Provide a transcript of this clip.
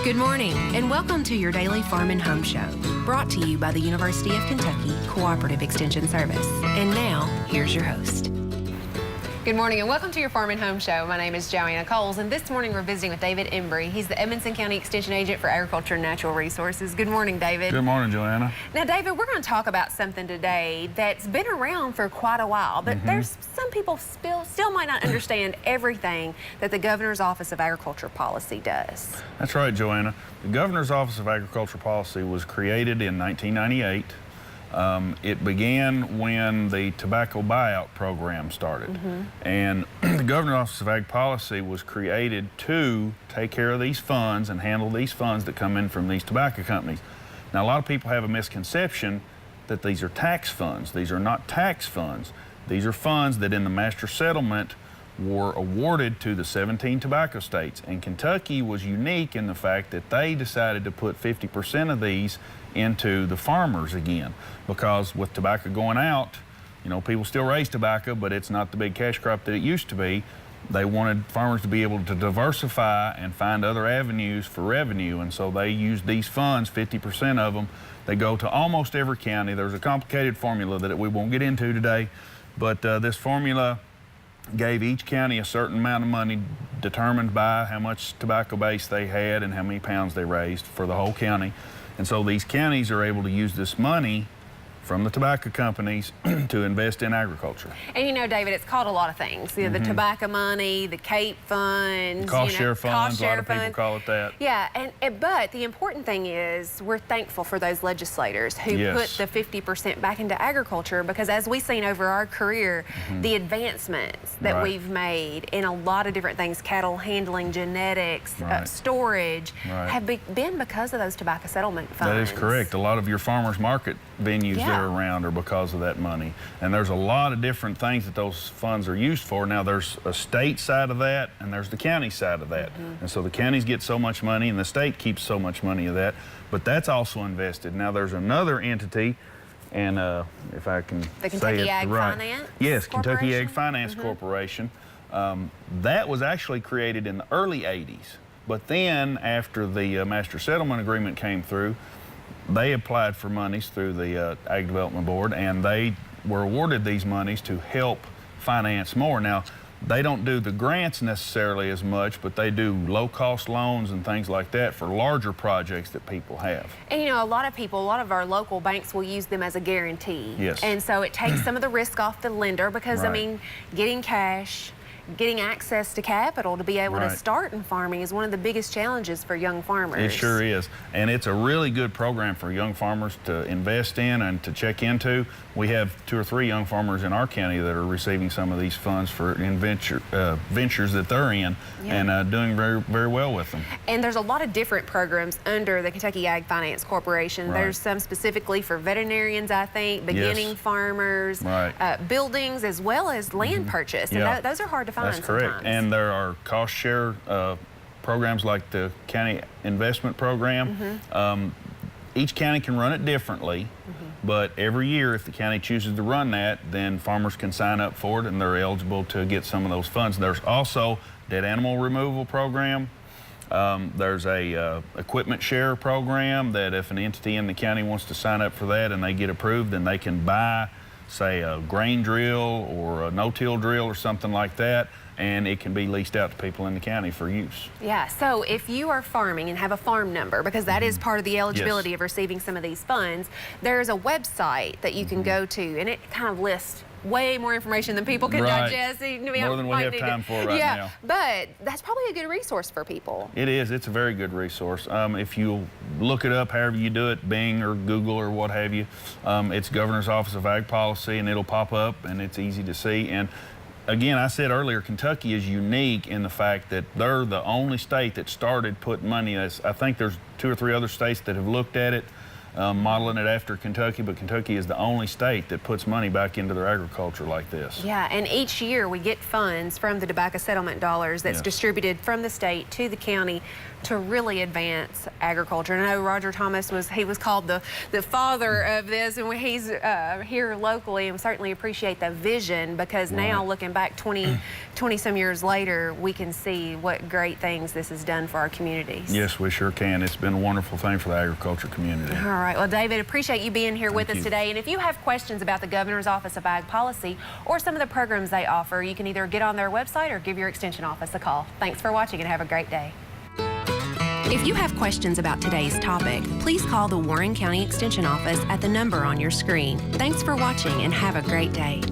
Good morning, and welcome to your daily Farm and Home Show, brought to you by the University of Kentucky Cooperative Extension Service. And now, here's your host. Good morning and welcome to your Farm and Home Show. My name is Joanna, and this morning we're visiting with David Embrey. He's the Edmonson County Extension Agent for Agriculture and Natural Resources. Good morning, David. Good morning, Joanna. Now, David, we're going to talk about something today that's been around for quite a while, but there's some people still might not understand everything that the Governor's Office of Agriculture Policy does. That's right, Joanna. The Governor's Office of Agriculture Policy was created in 1998. It began when the tobacco buyout program started. And the Governor's Office of Ag Policy was created to take care of these funds and handle these funds that come in from these tobacco companies. Now, a lot of people have a misconception that these are tax funds. These are not tax funds. These are funds that in the master settlement were awarded to the 17 tobacco states. And Kentucky was unique in the fact that they decided to put 50% of these into the farmers again, because with tobacco going out, you know, people still raise tobacco, but it's not the big cash crop that it used to be. They wanted farmers to be able to diversify and find other avenues for revenue, and so they used these funds, 50% of them. They go to almost every county. There's a complicated formula that we won't get into today, but this formula gave each county a certain amount of money determined by how much tobacco base they had and how many pounds they raised for the whole county. And so these counties are able to use this money from the tobacco companies to invest in agriculture. And you know, David, it's called a lot of things. You know, the tobacco money, the CAPE funds, Cost share funds, a lot of people call it that. Yeah, but the important thing is we're thankful for those legislators who put the 50% back into agriculture, because as we've seen over our career, the advancements that we've made in a lot of different things, cattle handling, genetics, storage, have been because of those tobacco settlement funds. That is correct. A lot of your farmers market venues that are around are because of that money. And there's a lot of different things that those funds are used for. Now, there's a state side of that and there's the county side of that. And so the counties get so much money and the state keeps so much money of that, but that's also invested. Now, there's another entity, and if I can the say Kentucky it Ag right. Finance Yes, Kentucky Ag Finance Corporation. That was actually created in the early 80s. But then after the Master Settlement Agreement came through, they applied for monies through the Ag Development Board, and they were awarded these monies to help finance more. Now, they don't do the grants necessarily as much, but they do low-cost loans and things like that for larger projects that people have. And you know, a lot of our local banks will use them as a guarantee. Yes. And so it takes some of the risk off the lender, because, I mean, getting cash, getting access to capital to be able to start in farming is one of the biggest challenges for young farmers. It sure is. And it's a really good program for young farmers to invest in and to check into. We have 2 or 3 young farmers in our county that are receiving some of these funds for ventures that they're in and doing very, very well with them. And there's a lot of different programs under the Kentucky Ag Finance Corporation. There's some specifically for veterinarians, I think, beginning farmers, buildings, as well as land purchase. And those are hard to find. That's correct. Sometimes. And there are cost share programs like the county investment program. Each county can run it differently, but every year if the county chooses to run that, then farmers can sign up for it and they're eligible to get some of those funds. There's also dead animal removal program. There's a equipment share program that if an entity in the county wants to sign up for that and they get approved, then they can buy, say, a grain drill or a no-till drill or something like that, and it can be leased out to people in the county for use. Yeah, so if you are farming and have a farm number, because that is part of the eligibility of receiving some of these funds, there's a website that you can go to, and it kind of lists way more information than people can digest. More than we have time for right now. But that's probably a good resource for people. It is. It's a very good resource. If you look it up, however you do it, Bing or Google or what have you, it's Governor's Office of Ag Policy, and it'll pop up, and it's easy to see. And again, I said earlier, Kentucky is unique in the fact that they're the only state that started putting money. I think there's 2 or 3 other states that have looked at it. modeling it after Kentucky, but Kentucky is the only state that puts money back into their agriculture like this. Yeah, and each year we get funds from the tobacco settlement dollars that's distributed from the state to the county to really advance agriculture. And I know Roger Thomas was called the father of this, and he's here locally, and we certainly appreciate the vision, because now looking back 20 some years later, we can see what great things this has done for our communities. Yes, we sure can. It's been a wonderful thing for the agriculture community. All right, well, David, appreciate you being here with us today. And if you have questions about the Governor's Office of Ag Policy or some of the programs they offer, you can either get on their website or give your extension office a call. Thanks for watching and have a great day. If you have questions about today's topic, please call the Warren County Extension Office at the number on your screen. Thanks for watching and have a great day.